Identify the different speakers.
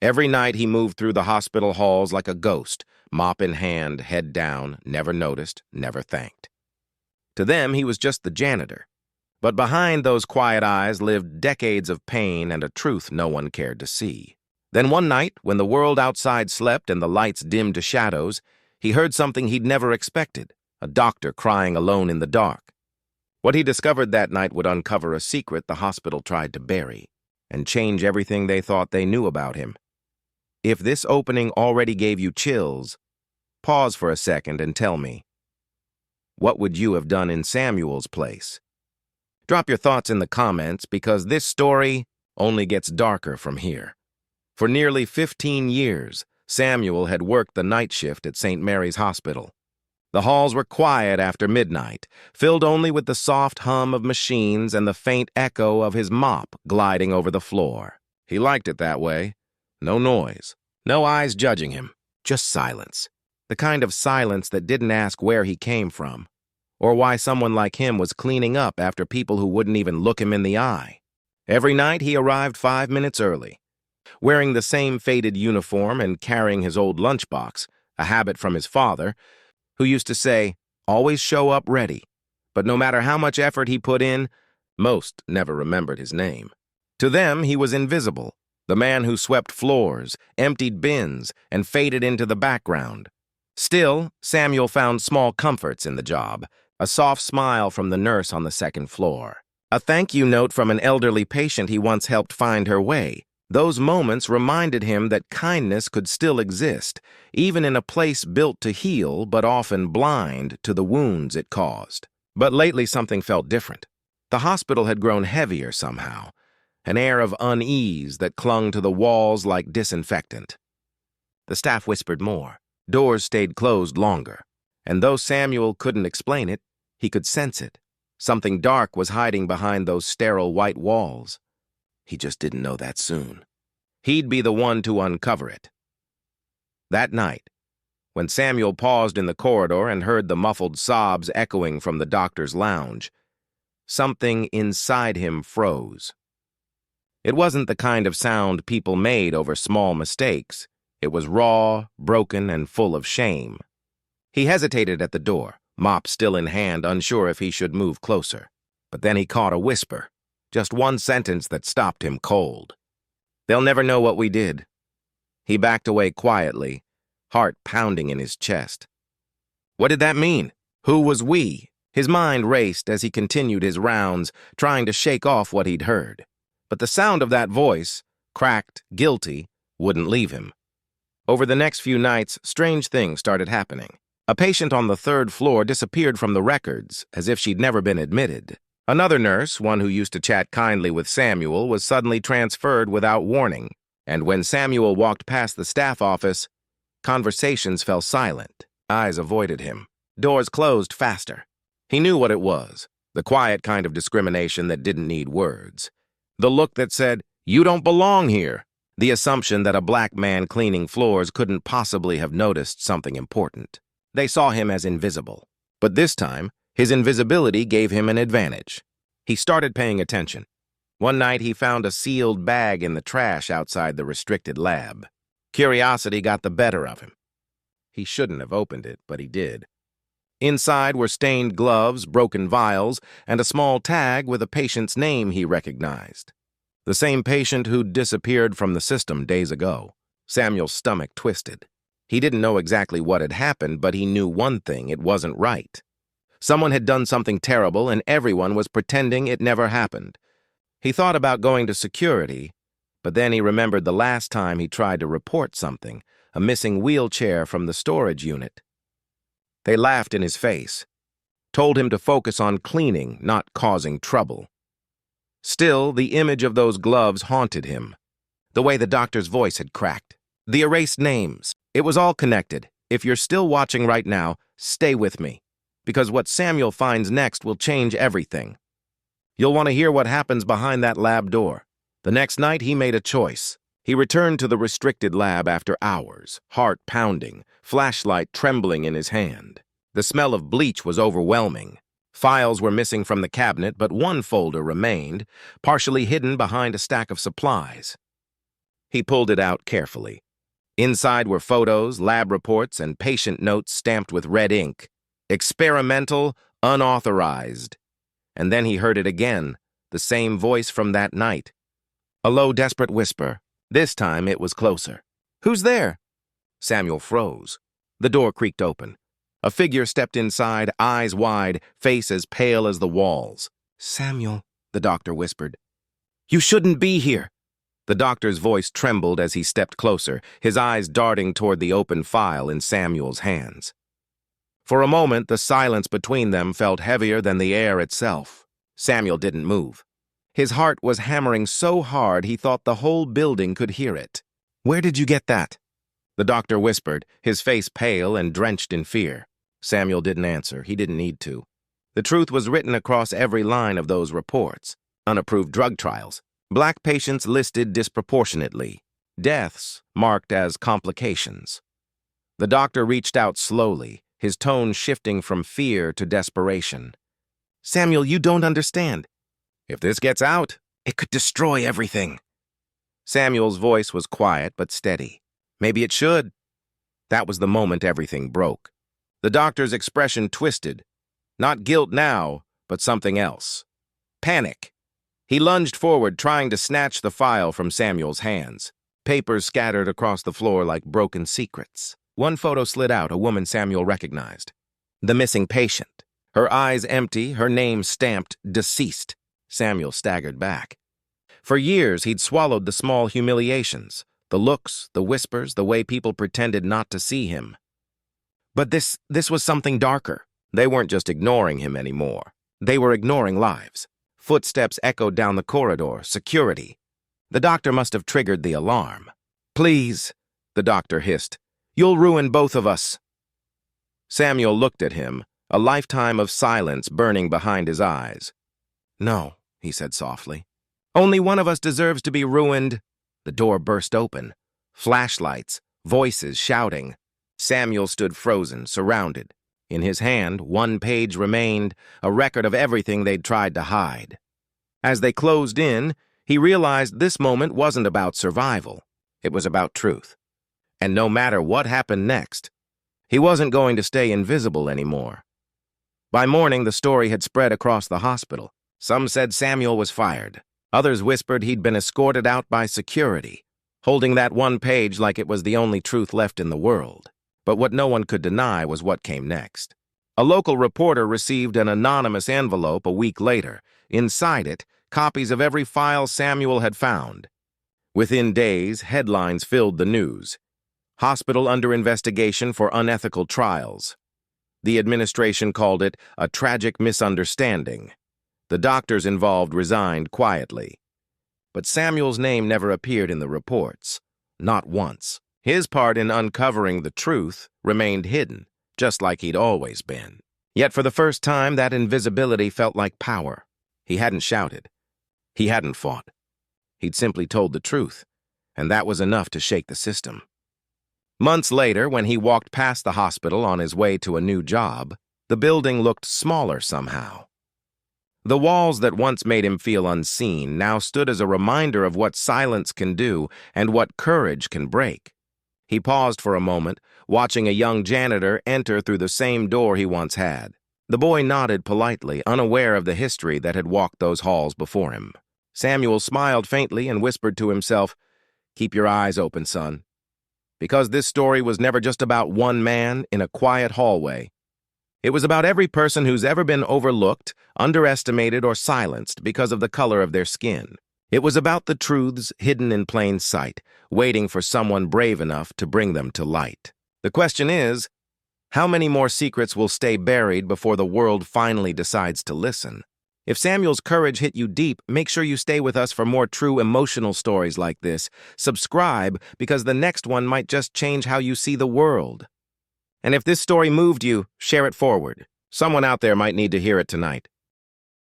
Speaker 1: Every night he moved through the hospital halls like a ghost, mop in hand, head down, never noticed, never thanked. To them, he was just the janitor. But behind those quiet eyes lived decades of pain and a truth no one cared to see. Then one night, when the world outside slept and the lights dimmed to shadows, he heard something he'd never expected, a doctor crying alone in the dark. What he discovered that night would uncover a secret the hospital tried to bury, and change everything they thought they knew about him. If this opening already gave you chills, pause for a second and tell me, what would you have done in Samuel's place? Drop your thoughts in the comments because this story only gets darker from here. For nearly 15 years, Samuel had worked the night shift at St. Mary's Hospital. The halls were quiet after midnight, filled only with the soft hum of machines and the faint echo of his mop gliding over the floor. He liked it that way. No noise, no eyes judging him, just silence. The kind of silence that didn't ask where he came from, or why someone like him was cleaning up after people who wouldn't even look him in the eye. Every night he arrived 5 minutes early, wearing the same faded uniform and carrying his old lunchbox, a habit from his father, who used to say, always show up ready. But no matter how much effort he put in, most never remembered his name. To them, he was invisible, the man who swept floors, emptied bins, and faded into the background. Still, Samuel found small comforts in the job, a soft smile from the nurse on the second floor, a thank you note from an elderly patient he once helped find her way. Those moments reminded him that kindness could still exist, even in a place built to heal but often blind to the wounds it caused. But lately something felt different. The hospital had grown heavier somehow, an air of unease that clung to the walls like disinfectant. The staff whispered more. Doors stayed closed longer. And though Samuel couldn't explain it, he could sense it. Something dark was hiding behind those sterile white walls. He just didn't know that soon. He'd be the one to uncover it. That night, when Samuel paused in the corridor and heard the muffled sobs echoing from the doctor's lounge, something inside him froze. It wasn't the kind of sound people made over small mistakes. It was raw, broken, and full of shame. He hesitated at the door, mop still in hand, unsure if he should move closer. But then he caught a whisper, just one sentence that stopped him cold. "They'll never know what we did." He backed away quietly, heart pounding in his chest. What did that mean? Who was we? His mind raced as he continued his rounds, trying to shake off what he'd heard. But the sound of that voice, cracked, guilty, wouldn't leave him. Over the next few nights, strange things started happening. A patient on the 3rd floor disappeared from the records, as if she'd never been admitted. Another nurse, one who used to chat kindly with Samuel, was suddenly transferred without warning. And when Samuel walked past the staff office, conversations fell silent. Eyes avoided him. Doors closed faster. He knew what it was, the quiet kind of discrimination that didn't need words. The look that said, "You don't belong here." The assumption that a black man cleaning floors couldn't possibly have noticed something important. They saw him as invisible. But this time, his invisibility gave him an advantage. He started paying attention. One night, he found a sealed bag in the trash outside the restricted lab. Curiosity got the better of him. He shouldn't have opened it, but he did. Inside were stained gloves, broken vials, and a small tag with a patient's name he recognized. The same patient who'd disappeared from the system days ago. Samuel's stomach twisted. He didn't know exactly what had happened, but he knew one thing: it wasn't right. Someone had done something terrible, and everyone was pretending it never happened. He thought about going to security, but then he remembered the last time he tried to report something, a missing wheelchair from the storage unit. They laughed in his face, told him to focus on cleaning, not causing trouble. Still, the image of those gloves haunted him. The way the doctor's voice had cracked. The erased names. It was all connected. If you're still watching right now, stay with me, because what Samuel finds next will change everything. You'll want to hear what happens behind that lab door. The next night, he made a choice. He returned to the restricted lab after hours, heart pounding, flashlight trembling in his hand. The smell of bleach was overwhelming. Files were missing from the cabinet, but one folder remained, partially hidden behind a stack of supplies. He pulled it out carefully. Inside were photos, lab reports, and patient notes stamped with red ink. Experimental, unauthorized. And then he heard it again, the same voice from that night. A low, desperate whisper. This time it was closer. "Who's there?" Samuel froze. The door creaked open. A figure stepped inside, eyes wide, face as pale as the walls. "Samuel," the doctor whispered. "You shouldn't be here." The doctor's voice trembled as he stepped closer, his eyes darting toward the open file in Samuel's hands. For a moment, the silence between them felt heavier than the air itself. Samuel didn't move. His heart was hammering so hard he thought the whole building could hear it. "Where did you get that?" The doctor whispered, his face pale and drenched in fear. Samuel didn't answer. He didn't need to. The truth was written across every line of those reports. Unapproved drug trials. Black patients listed disproportionately. Deaths marked as complications. The doctor reached out slowly, his tone shifting from fear to desperation. "Samuel, you don't understand. If this gets out, it could destroy everything." Samuel's voice was quiet but steady. "Maybe it should." That was the moment everything broke. The doctor's expression twisted. Not guilt now, but something else. Panic. He lunged forward, trying to snatch the file from Samuel's hands. Papers scattered across the floor like broken secrets. One photo slid out, a woman Samuel recognized. The missing patient. Her eyes empty, her name stamped, deceased. Samuel staggered back. For years, he'd swallowed the small humiliations, the looks, the whispers, the way people pretended not to see him. But this was something darker. They weren't just ignoring him anymore. They were ignoring lives. Footsteps echoed down the corridor. Security. The doctor must have triggered the alarm. "Please," the doctor hissed. "You'll ruin both of us." Samuel looked at him, a lifetime of silence burning behind his eyes. "No," he said softly. "Only one of us deserves to be ruined." The door burst open. Flashlights, voices shouting. Samuel stood frozen, surrounded. In his hand, one page remained, a record of everything they'd tried to hide. As they closed in, he realized this moment wasn't about survival. It was about truth. And no matter what happened next, he wasn't going to stay invisible anymore. By morning, the story had spread across the hospital. Some said Samuel was fired. Others whispered he'd been escorted out by security, holding that one page like it was the only truth left in the world. But what no one could deny was what came next. A local reporter received an anonymous envelope a week later. Inside it, copies of every file Samuel had found. Within days, headlines filled the news. Hospital under investigation for unethical trials. The administration called it a tragic misunderstanding. The doctors involved resigned quietly. But Samuel's name never appeared in the reports. Not once. His part in uncovering the truth remained hidden, just like he'd always been. Yet for the first time, that invisibility felt like power. He hadn't shouted. He hadn't fought. He'd simply told the truth, and that was enough to shake the system. Months later, when he walked past the hospital on his way to a new job, the building looked smaller somehow. The walls that once made him feel unseen now stood as a reminder of what silence can do and what courage can break. He paused for a moment, watching a young janitor enter through the same door he once had. The boy nodded politely, unaware of the history that had walked those halls before him. Samuel smiled faintly and whispered to himself, "Keep your eyes open, son." Because this story was never just about one man in a quiet hallway. It was about every person who's ever been overlooked, underestimated, or silenced because of the color of their skin. It was about the truths hidden in plain sight, waiting for someone brave enough to bring them to light. The question is, how many more secrets will stay buried before the world finally decides to listen? If Samuel's courage hit you deep, make sure you stay with us for more true emotional stories like this. Subscribe, because the next one might just change how you see the world. And if this story moved you, share it forward. Someone out there might need to hear it tonight.